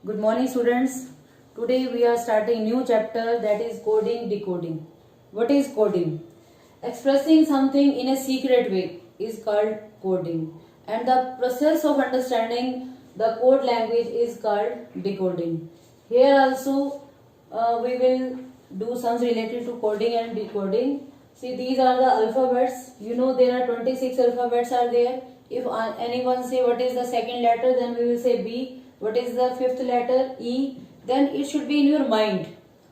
Good morning students. Today we are starting new chapter, that is coding decoding. What is coding? Expressing something in a secret way is called coding, and the process of understanding the code language is called decoding. Here also we will do some related to coding and decoding. See, these are the alphabets. You know there are 26 alphabets are there. If anyone say what is the second letter, then we will say B. What is the fifth letter? E. Then it should be in your mind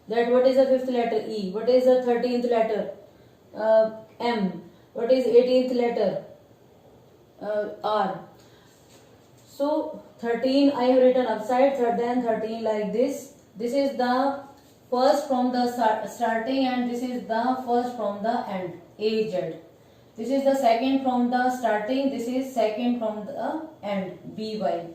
that what is the fifth letter? E. What is the 13th letter? M. What is 18th letter? R. So 13 I have written upside, then 13 like this. This is the first from the starting and this is the first from the end. A Z. This is the second from the starting. This is second from the end. BY.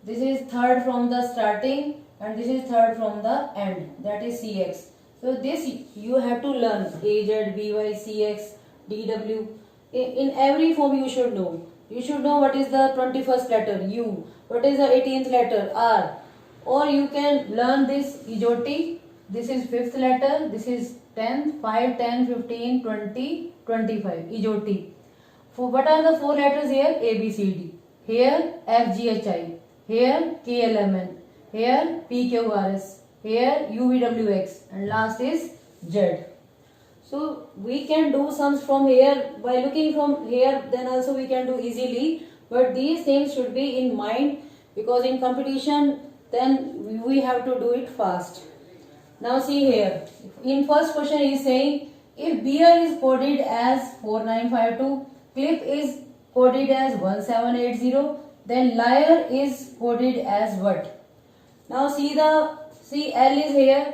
This is third from the starting and this is third from the end, that is CX. So this you have to learn AZ, BY, CX, DW. In every form you should know. You should know what is the 21st letter U, what is the 18th letter R, or you can learn this EJOT. This is 5th letter, this is 10th, 5, 10, 15, 20, 25, EJOT. For what are the four letters here? A, B, C, D. Here F, G, H, I. Here KLMN, here PQRS, here UVWX, and last is Z. So we can do sums from here by looking from here, then also we can do easily, but these things should be in mind because in competition then we have to do it fast. Now see here, in first question he is saying if beer is coded as 4952, clip is coded as 1780, then liar is coded as what? Now see L is here.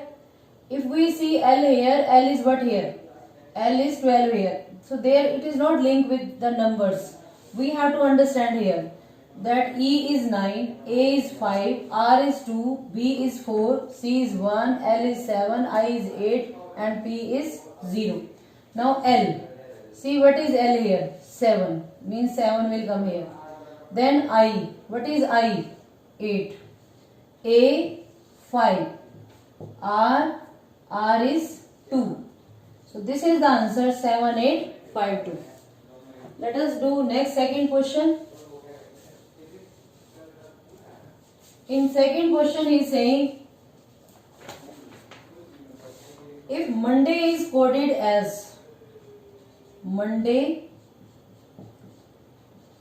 If we see L here, L is what here? L is 12 here. So there it is not linked with the numbers. We have to understand here that E is 9, A is 5, R is 2, B is 4, C is 1, L is 7, I is 8 and P is 0. Now L. See what is L here? 7. Means 7 will come here. Then I. What is I? 8. A 5. R is 2. So this is the answer 7852. Let us do next second question. In second question he is saying if Monday is coded as Monday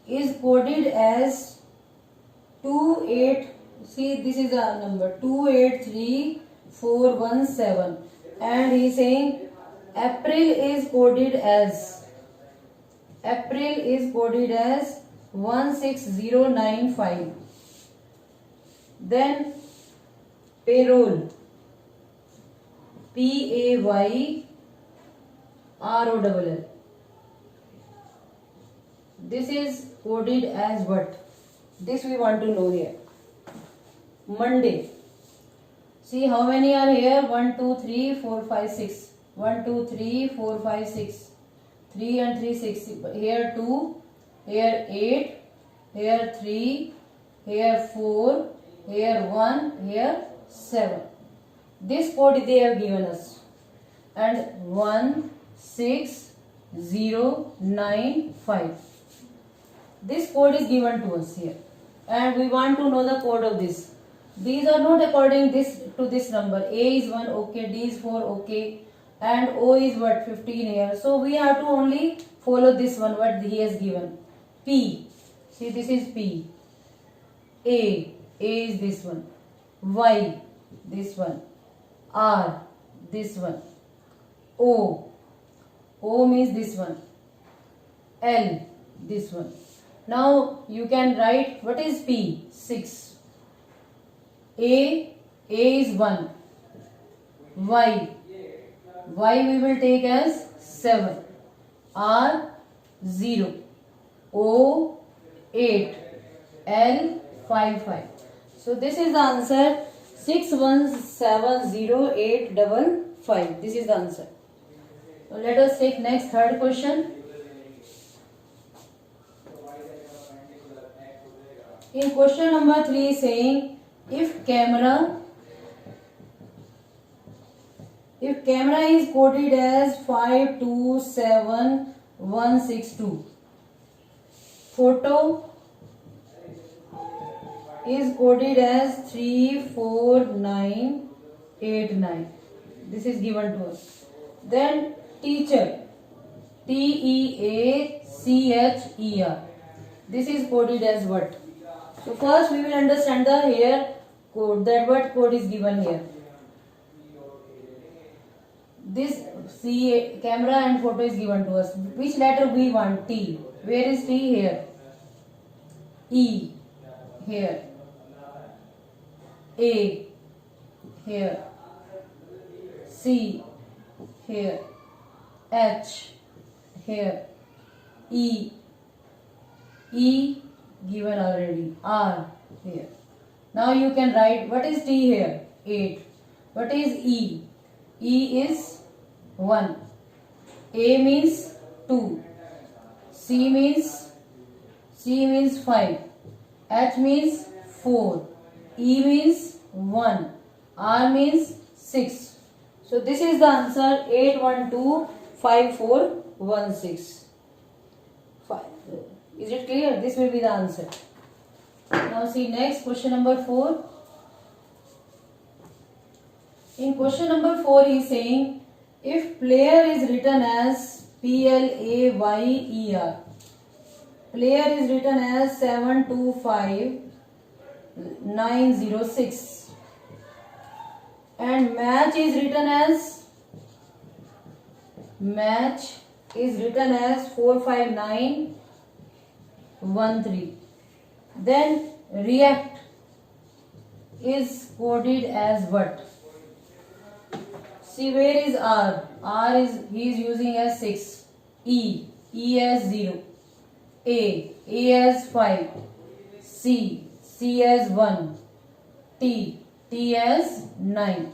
is coded as 28, see this is a number 283417, and he is saying April is coded as 16095. Then payroll PAYROLL. This is coded as what? This we want to know here. Monday. See how many are here? 1, 2, 3, 4, 5, 6. 1, 2, 3, 4, 5, 6. 3 and 3, 6. Here 2, here 8, here 3, here 4, here 1, here 7. This code they have given us. And 16095. This code is given to us here. And we want to know the code of this. These are not according to this number. A is 1, okay, D is 4, okay, and O is what? 15 here. So we have to only follow this one, what he has given. P, see this is P. A is this one. Y, this one. R, this one. O means this one. L, this one. Now you can write what is P? 6. A is 1. Y we will take as 7. R 0. O 8. L 5. So this is the answer 61708555. This is the answer. So let us take next third question. In question number 3 saying If camera is coded as 527162, photo is coded as 34989. This is given to us. Then teacher, TEACHER. This is coded as what? So first we will understand the here code, that what code is given here. This camera and photo is given to us. Which letter we want? T. Where is T? Here. E. Here. A. Here. C. Here. H. Here. E. E given already. R. Here. Now you can write what is T here? 8. What is E? E is 1. A means 2. C means 5. H means 4. E means 1. R means 6. So this is the answer 8125416. Is it clear? This will be the answer. Now see next question number 4. In question number 4 he is saying if player is written as PLAYER, player is written as 725906 and match is written as 45913, then react is coded as what? See where is R? R is he is using as 6. E as 0. A as 5. C as 1. T as 9.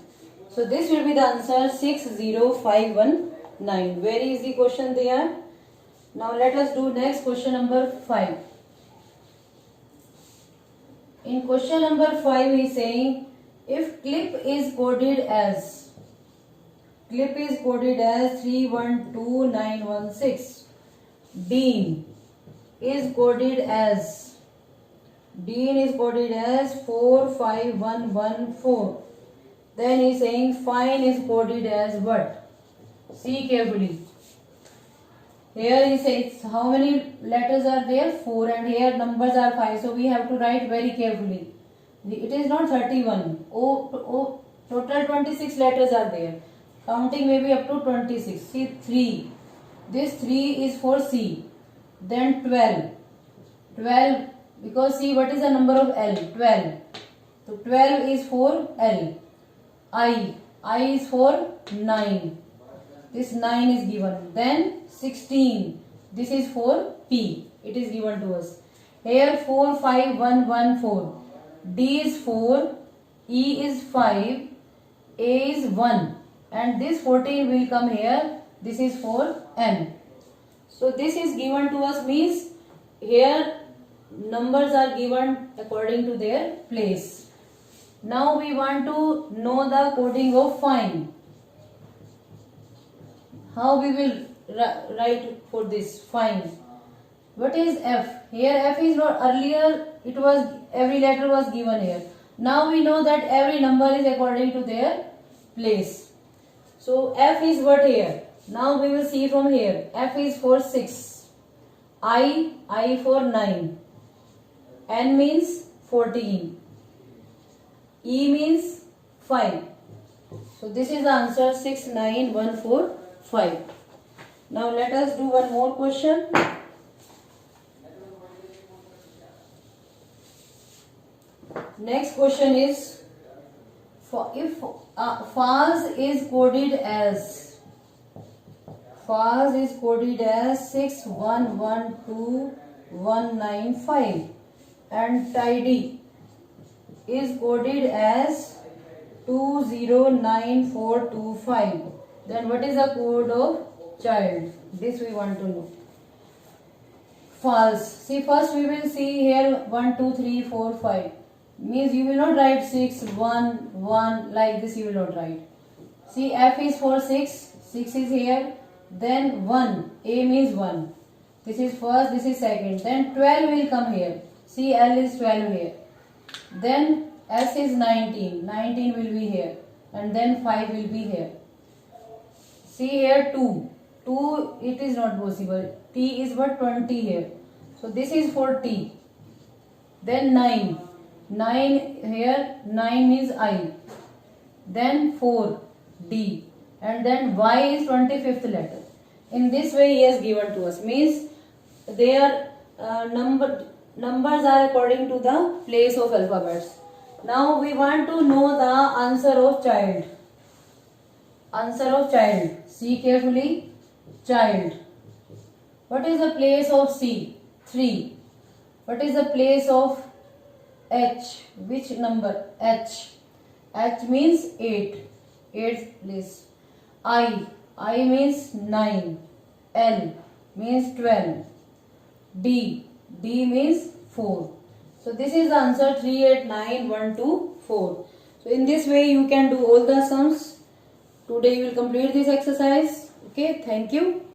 So this will be the answer 60519. Where is the question there? Now let us do next question number 5. In question number 5 he is saying if clip is coded as 312916, Dean is coded as 45114. Then he is saying fine is coded as what? See carefully. Here he says how many letters are there? 4, and here numbers are 5. So we have to write very carefully. It is not 31. Total 26 letters are there. Counting may be up to 26. See 3. This 3 is for C. Then 12. 12 because see what is the number of L? 12. So 12 is for L. I is for 9. This 9 is given. Then 16. This is for P. It is given to us. Here 45114. D is 4. E is 5. A is 1. And this 14 will come here. This is for N. So this is given to us means here numbers are given according to their place. Now we want to know the coding of fine. How we will write for this fine? What is F? Here F is not, earlier it was every letter was given here. Now we know that every number is according to their place. So F is what here? Now we will see from here. F is for 6. I for 9. N means 14. E means 5. So this is the answer 69145. Now let us do one more question. Next question is if FAS is coded as 6112195 and tidy is coded as 209425, then what is the code of child? This we want to know. False. See, first we will see here 1 2 3 4 5. means you will not write 6, 1, 1 like this, you will not write. See, F is for 6, 6 is here, then 1, A means 1. This is first, this is second, then 12 will come here. See, L is 12 here. Then S is 19, 19 will be here, and then 5 will be here. See here 2, 2 it is not possible, T is but 20 here. So this is for T. Then 9, 9 here, 9 means I. Then 4, D, and then Y is 25th letter. In this way he has given to us, means their numbers are according to the place of alphabets. Now we want to know the answer of child. Answer of child. See carefully. Child. What is the place of C? 3. What is the place of H? Which number? H. H means 8. 8th place. I. I means 9. L means 12. D. D means 4. So this is the answer 3, 8, 9, 1, 2, 4. So in this way you can do all the sums. Today you will complete this exercise. Okay, thank you.